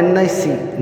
NIC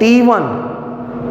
T1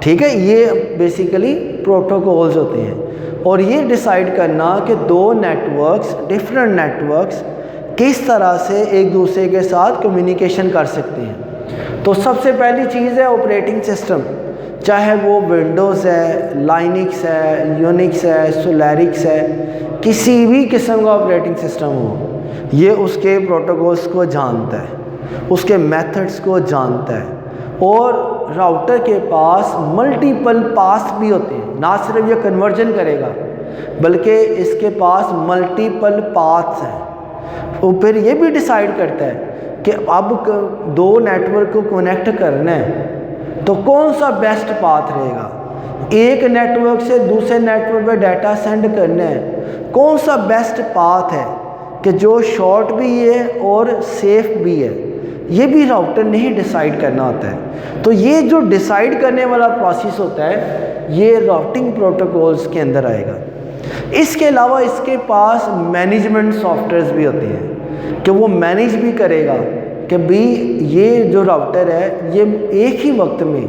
ٹھیک ہے، یہ بیسیکلی پروٹوکولز ہوتے ہیں. اور یہ ڈیسائیڈ کرنا کہ دو نیٹورکس، ڈفرینٹ نیٹورکس کس طرح سے ایک دوسرے کے ساتھ کمیونیکیشن کر سکتے ہیں. تو سب سے پہلی چیز ہے آپریٹنگ سسٹم، چاہے وہ ونڈوز ہے، لائنکس ہے، یونکس ہے، سولیرکس ہے، کسی بھی قسم کا آپریٹنگ سسٹم ہو، یہ اس کے پروٹوکولز کو جانتا ہے، اس کے میتھڈز کو جانتا ہے. اور راؤٹر کے پاس ملٹیپل پاس بھی ہوتے ہیں، نہ صرف یہ کنورژن کرے گا بلکہ اس کے پاس ملٹیپل پاتھس ہیں. وہ پھر یہ بھی ڈیسائیڈ کرتا ہے کہ اب دو نیٹورک کو کنیکٹ کرنا ہے تو کون سا بیسٹ پاتھ رہے گا. ایک نیٹورک سے دوسرے نیٹورک پہ ڈیٹا سینڈ کرنا ہے، کون سا بیسٹ پاتھ ہے کہ جو شارٹ بھی ہے اور سیف بھی ہے، یہ بھی راؤٹر نے ہی ڈیسائیڈ کرنا ہوتا ہے. تو یہ جو ڈیسائیڈ کرنے والا پروسیس ہوتا ہے یہ راؤٹنگ پروٹوکولز کے اندر آئے گا. اس کے علاوہ اس کے پاس مینجمنٹ سافٹ ویئرز بھی ہوتے ہیں کہ وہ مینیج بھی کرے گا کہ بھی یہ جو راؤٹر ہے یہ ایک ہی وقت میں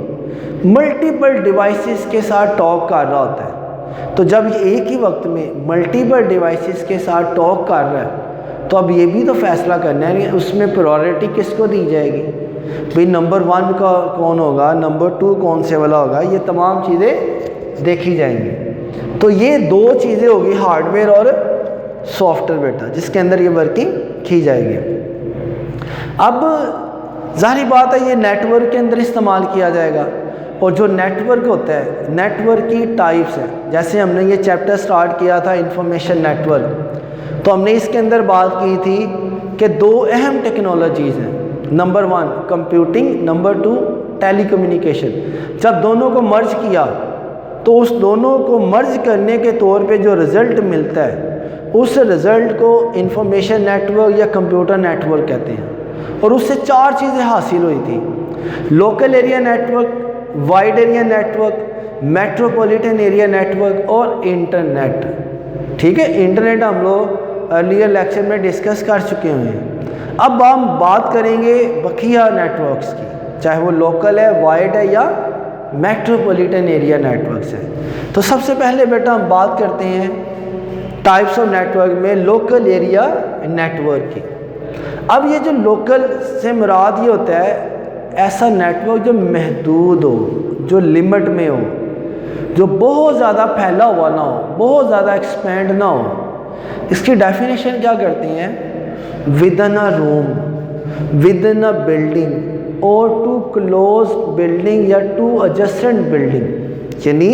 ملٹیپل ڈیوائسز کے ساتھ ٹاک کر رہا ہوتا ہے. تو جب یہ ایک ہی وقت میں ملٹیپل ڈیوائسز کے ساتھ ٹاک کر رہا ہے تو اب یہ بھی تو فیصلہ کرنا ہے کہ اس میں پرائورٹی کس کو دی جائے گی، بھئی نمبر 1 کا کون ہوگا، نمبر 2 کون سے والا ہوگا، یہ تمام چیزیں دیکھی جائیں گی. تو یہ دو چیزیں ہوگی، ہارڈ ویئر اور سافٹ ویئر بیٹا، جس کے اندر یہ ورکنگ کی جائے گی. اب ظاہری بات ہے یہ نیٹ ورک کے اندر استعمال کیا جائے گا. اور جو نیٹ ورک ہوتا ہے، نیٹ ورک کی ٹائپس ہیں، جیسے ہم نے یہ چیپٹر سٹارٹ کیا تھا انفارمیشن نیٹ ورک، تو ہم نے اس کے اندر بات کی تھی کہ دو اہم ٹیکنالوجیز ہیں. نمبر 1 کمپیوٹنگ، نمبر 2 ٹیلی کمیونیکیشن. جب دونوں کو مرج کیا تو اس دونوں کو مرج کرنے کے طور پہ جو رزلٹ ملتا ہے اس رزلٹ کو انفارمیشن نیٹ ورک یا کمپیوٹر نیٹ ورک کہتے ہیں. اور اس سے 4 چیزیں حاصل ہوئی تھی: local area network, wide area network, metropolitan area network اور انٹرنیٹ. ٹھیک ہے، انٹرنیٹ ہم لوگ ارلیئر لیکچر میں ڈسکس کر چکے ہیں. اب ہم بات کریں گے بقیہ نیٹ ورکس کی، چاہے وہ لوکل ہے، وائڈ ہے یا میٹروپولیٹن ایریا نیٹ ورکس ہے. تو سب سے پہلے بیٹا ہم بات کرتے ہیں ٹائپس آف نیٹ ورک میں لوکل ایریا نیٹ ورک کی. اب یہ جو لوکل سے مراد یہ ہوتا ہے ایسا نیٹ ورک جو محدود ہو، جو لمٹ میں ہو، جو بہت زیادہ پھیلا ہوا نہ ہو، بہت زیادہ ایکسپینڈ نہ ہو. اس کی ڈیفینیشن کیا کرتے ہیں؟ ودن اے روم، ودن اے بلڈنگ اور ٹو کلوز بلڈنگ یا ٹو ایڈجسٹنٹ بلڈنگ. یعنی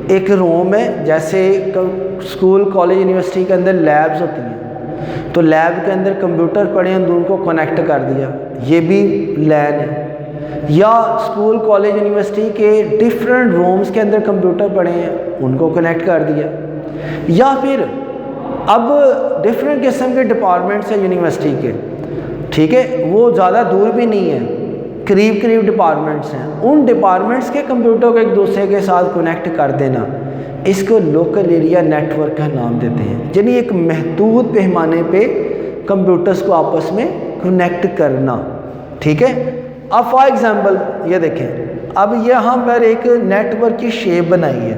ایک روم ہے، جیسے اسکول، کالج، یونیورسٹی کے اندر لیبز ہوتی ہیں، تو لیب کے اندر کمپیوٹر پڑے ہیں، ان کو کنیکٹ کر دیا، یہ بھی لین ہے. یا اسکول، کالج، یونیورسٹی کے ڈفرینٹ رومز کے اندر کمپیوٹر پڑے ہیں، ان کو کنیکٹ کر دیا. یا پھر اب ڈفرینٹ قسم کے ڈپارٹمنٹس ہیں یونیورسٹی کے، ٹھیک ہے، وہ زیادہ دور بھی نہیں ہیں، قریب قریب ڈپارٹمنٹس ہیں، ان ڈپارٹمنٹس کے کمپیوٹر کو ایک دوسرے کے ساتھ کنیکٹ کر دینا، اس کو لوکل ایریا نیٹ ورک کا نام دیتے ہیں. یعنی ایک محدود پیمانے پہ کمپیوٹرز کو آپس میں کنیکٹ کرنا. ٹھیک ہے. اب فار ایگزامپل یہ دیکھیں، اب یہاں پر ایک نیٹ ورک کی شیپ بنائی ہے.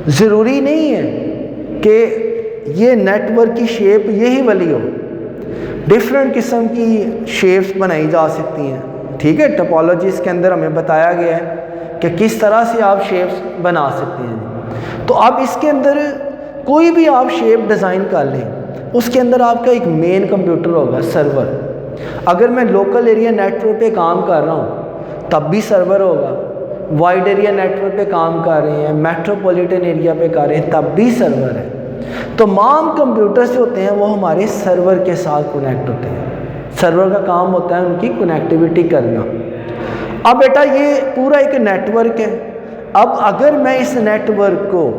ضروری نہیں ہے کہ یہ نیٹ ورک کی شیپ یہی والی ہو، ڈفرینٹ قسم کی شیپس بنائی جا سکتی ہیں. ٹھیک ہے، ٹپالوجیز کے اندر ہمیں بتایا گیا ہے کہ کس طرح سے آپ شیپس بنا سکتے ہیں. تو اب اس کے اندر کوئی بھی آپ شیپ ڈیزائن کر لیں، اس کے اندر آپ کا ایک مین کمپیوٹر ہوگا، سرور. اگر میں لوکل ایریا نیٹ ورک پہ کام کر رہا ہوں تب بھی سرور ہوگا، وائڈ ایریا نیٹ ورک پہ کام کر رہے ہیں، میٹروپولیٹن ایریا پہ کر رہے ہیں تب بھی سرور ہے. تمام کمپیوٹرز جو ہوتے ہیں وہ ہمارے سرور کے ساتھ کنیکٹ ہوتے ہیں. سرور کا کام ہوتا ہے ان کی کنیکٹیوٹی کرنا. اب بیٹا یہ پورا ایک نیٹ ورک ہے. اب اگر میں اس نیٹ ورک کو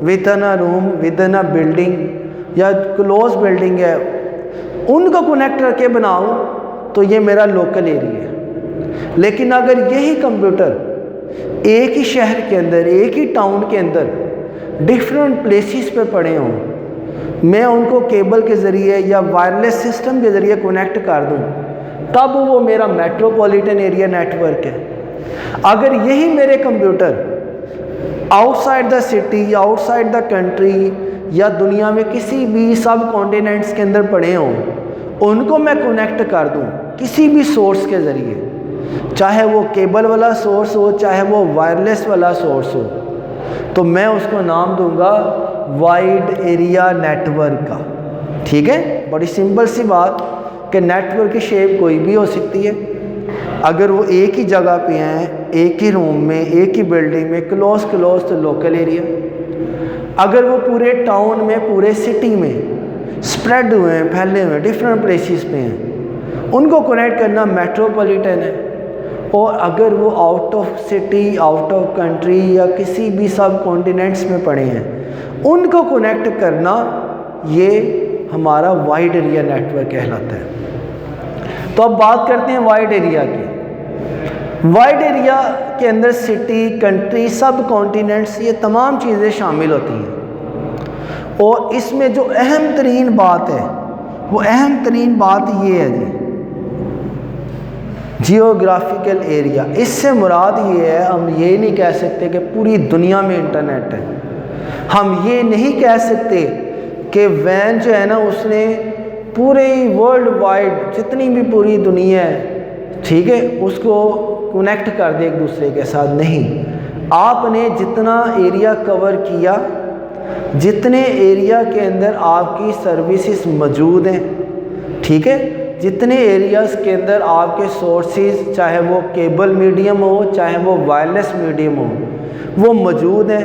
ودن اے روم، ودن اے بلڈنگ یا کلوز بلڈنگ ہے ان کو کنیکٹ کر کے بناؤں تو یہ میرا لوکل ایریا ہے. لیکن اگر یہی کمپیوٹر ایک ہی شہر کے اندر، ایک ہی ٹاؤن کے اندر ڈفرینٹ پلیسز پہ پڑے ہوں، میں ان کو کیبل کے ذریعے یا وائرلیس سسٹم کے ذریعے کنیکٹ کر دوں تب وہ میرا میٹروپولیٹن ایریا نیٹ ورک ہے. اگر یہی میرے computer out side the city, out side the country یا دنیا میں کسی بھی سب کانٹیننٹس کے اندر پڑے ہوں، ان کو میں کنیکٹ کر دوں کسی بھی سورس کے ذریعے، چاہے وہ کیبل والا سورس ہو، چاہے وہ وائرلیس والا سورس ہو، تو میں اس کو نام دوں گا وائڈ ایریا نیٹ ورک کا. ٹھیک ہے، بڑی سمپل سی بات کہ نیٹ ورک کی شیپ کوئی بھی ہو سکتی ہے. اگر وہ ایک ہی جگہ پہ ہیں، ایک ہی روم میں، ایک ہی بلڈنگ میں، کلوز تو لوکل ایریا. اگر وہ پورے ٹاؤن میں، پورے سٹی میں سپریڈ ہوئے ہیں، پھیلے ہوئے ہیں، ڈفرینٹ پلیسز پہ ہیں، ان کو کنیکٹ کرنا میٹروپولیٹن ہے. اور اگر وہ out of city, out of country یا کسی بھی سب کانٹیننٹس میں پڑے ہیں، ان کو کنیکٹ کرنا یہ ہمارا وائڈ ایریا نیٹ ورک کہلاتا ہے. تو اب بات کرتے ہیں وائڈ ایریا کی. وائڈ ایریا کے اندر سٹی، کنٹری، سب کانٹیننٹس، یہ تمام چیزیں شامل ہوتی ہیں. اور اس میں جو اہم ترین بات ہے، وہ اہم ترین بات یہ ہے جیوگرافیکل ایریا. اس سے مراد یہ ہے، ہم یہ نہیں کہہ سکتے کہ پوری دنیا میں انٹرنیٹ ہے. ہم یہ نہیں کہہ سکتے کہ وین جو ہے نا اس نے پورے ورلڈ وائڈ جتنی بھی پوری دنیا ہے، ٹھیک ہے، اس کو کنیکٹ کر دے ایک دوسرے کے ساتھ. نہیں، آپ نے جتنا ایریا کور کیا، جتنے ایریا کے اندر آپ کی سروسز موجود ہیں، ٹھیک ہے، جتنے ایریاز کے اندر آپ کے سورسز، چاہے وہ کیبل میڈیم ہو، چاہے وہ وائرلیس میڈیم ہو، وہ موجود ہیں،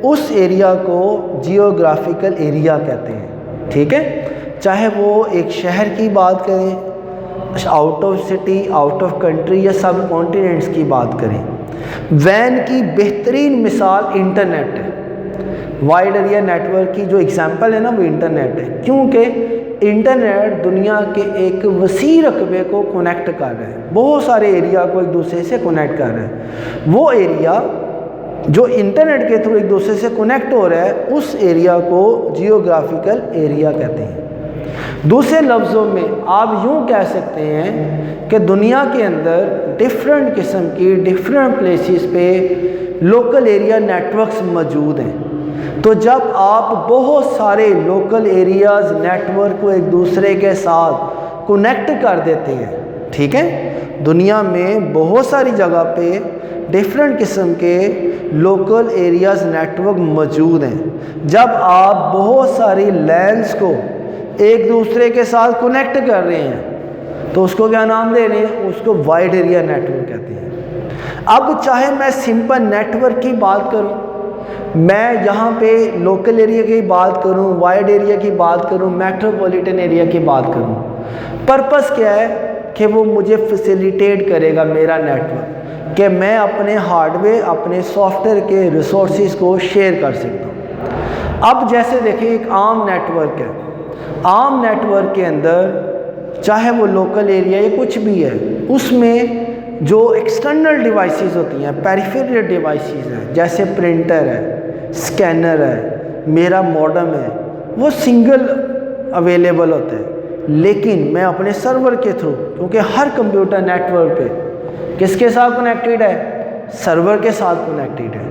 اس ایریا کو جیوگرافیکل ایریا کہتے ہیں. ٹھیک ہے، چاہے وہ ایک شہر کی بات کریں، out of city, out of country یا سب کانٹیننٹس کی بات کریں. وین کی بہترین مثال انٹرنیٹ ہے. وائڈ ایریا نیٹ ورک کی جو اگزامپل ہے نا، وہ انٹرنیٹ ہے، کیونکہ انٹرنیٹ دنیا کے ایک وسیع رقبے کو کنیکٹ کر رہا ہے، بہت سارے ایریا کو ایک دوسرے سے کنیکٹ کر رہا ہے. وہ ایریا جو انٹرنیٹ کے تھرو ایک دوسرے سے کنیکٹ ہو رہا ہے، اس ایریا کو جیوگرافیکل ایریا کہتے ہیں. دوسرے لفظوں میں آپ یوں کہہ سکتے ہیں کہ دنیا کے اندر ڈفرینٹ قسم کی ڈفرینٹ پلیسز پہ لوکل ایریا نیٹ ورکس موجود ہیں. تو جب آپ بہت سارے لوکل ایریاز نیٹ ورک کو ایک دوسرے کے ساتھ کنیکٹ کر دیتے ہیں، ٹھیک ہے، دنیا میں بہت ساری جگہ پہ ڈفرینٹ قسم کے لوکل ایریاز نیٹ ورک موجود ہیں. جب آپ بہت ساری لینس کو ایک دوسرے کے ساتھ کنیکٹ کر رہے ہیں تو اس کو کیا نام دے رہے ہیں؟ اس کو وائڈ ایریا نیٹ ورک کہتے ہیں. اب چاہے میں سمپل نیٹ ورک کی بات کروں، میں یہاں پہ لوکل ایریا کی بات کروں، وائڈ ایریا کی بات کروں، میٹروپولیٹن ایریا کی بات کروں، پرپس کیا ہے کہ وہ مجھے فیسیلیٹیٹ کرے گا میرا نیٹ ورک، کہ میں اپنے ہارڈ ویئر، اپنے سافٹ ویئر کے ریسورسز کو شیئر کر سکتا ہوں. اب جیسے دیکھیں ایک عام نیٹ ورک ہے، عام نیٹ ورک کے اندر چاہے وہ لوکل ایریا یا کچھ بھی ہے، اس میں جو ایکسٹرنل ڈیوائسز ہوتی ہیں، پیریفیرل ڈیوائسز ہیں، جیسے پرنٹر ہے، اسکینر ہے، میرا موڈم ہے، وہ سنگل اویلیبل ہوتا ہے. لیکن میں اپنے سرور کے تھرو، کیونکہ ہر کمپیوٹر نیٹ ورک پہ کس کے ساتھ کنیکٹڈ ہے؟ سرور کے ساتھ کنیکٹڈ ہے.